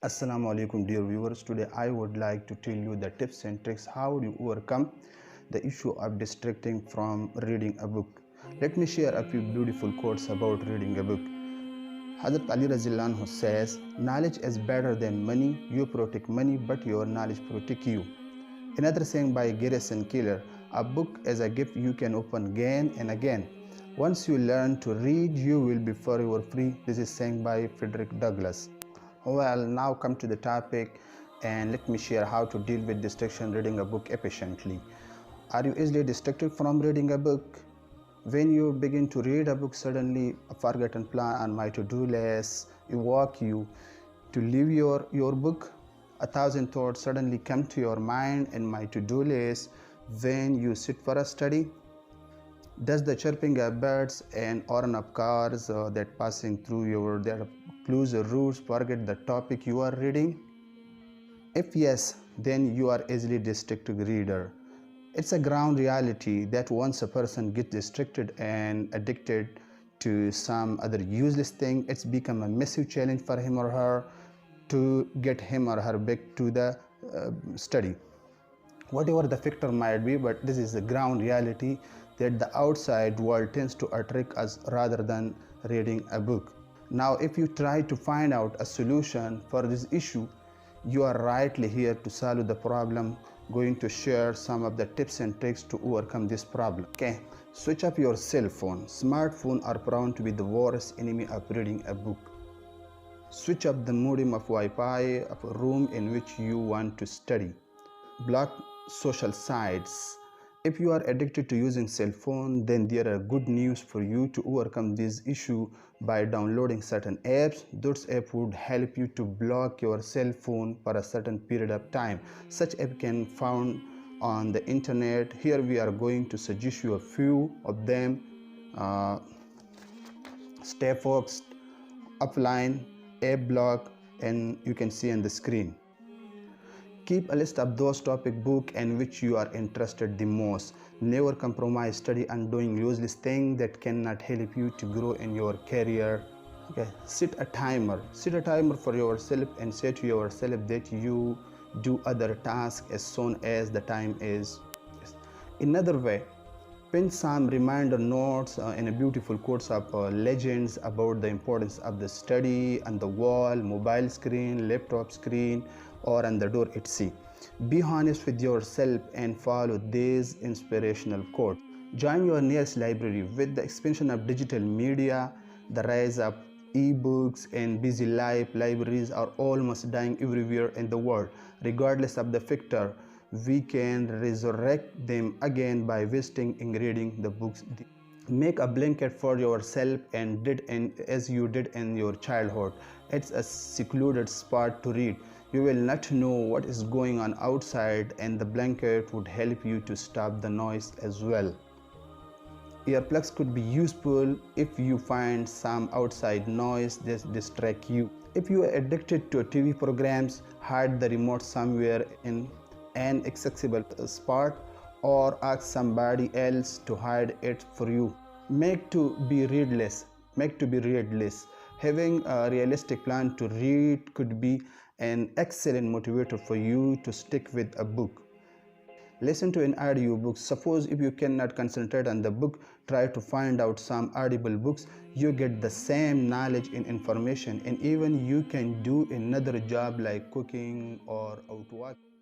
Assalamu alaikum dear viewers. Today I would like to tell you the tips and tricks how you overcome the issue of distracting from reading a book. Let me share a few beautiful quotes about reading a book. Hazrat Ali Razillan who says, knowledge is better than money. You protect money but your knowledge protect you. Another saying by Garrison Keillor, a book is a gift you can open again and again. Once you learn to read, you will be forever free. This is saying by Frederick Douglass. Well, now come to the topic and let me share how to deal with distraction reading a book efficiently. Are you easily distracted from reading a book? When you begin to read a book, suddenly a forgotten plan on my to-do list evoke you to leave your book. 1,000 thoughts suddenly come to your mind and my to-do list when you sit for a study. Does the chirping of birds and horn of cars that passing through their clues or routes forget the topic you are reading? If yes, then you are easily distracted reader. It's a ground reality that once a person gets distracted and addicted to some other useless thing, it's become a massive challenge for him or her to get him or her back to the study. Whatever the factor might be, but this is the ground reality that the outside world tends to attract us rather than reading a book. Now, if you try to find out a solution for this issue, you are rightly here to solve the problem. Going to share some of the tips and tricks to overcome this problem. Okay, switch up your cell phone. Smartphones are prone to be the worst enemy of reading a book. Switch up the modem of Wi-Fi of a room in which you want to study. Block social sites. If you are addicted to using cell phone, then there are good news for you to overcome this issue by downloading certain apps. Those apps would help you to block your cell phone for a certain period of time. Such app can be found on the internet. Here we are going to suggest you a few of them. Evokes, Offline, App Block, and you can see on the screen. Keep a list of those topic books in which you are interested the most. Never compromise study on doing useless things that cannot help you to grow in your career. Okay. Set a timer for yourself and say to yourself that you do other tasks as soon as the time is. Another way, pin some reminder notes and a beautiful quotes of legends about the importance of the study on the wall, mobile screen, laptop screen, or on the door at sea. Be honest with yourself and follow these inspirational quotes. Join your nearest library. With the expansion of digital media, the rise of ebooks and busy life, libraries are almost dying everywhere in the world. Regardless of the factor, we can resurrect them again by visiting and reading the books. Make a blanket for yourself as you did in your childhood. It's a secluded spot to read. You will not know what is going on outside, and the blanket would help you to stop the noise as well. Earplugs could be useful if you find some outside noise that distracts you. If you are addicted to TV programs, hide the remote somewhere in an accessible spot or ask somebody else to hide it for you. Make to be readless. Having a realistic plan to read could be an excellent motivator for you to stick with a book. Listen to an audiobook. Suppose if you cannot concentrate on the book, try to find out some audible books. You get the same knowledge and information, and even you can do another job like cooking or out walking.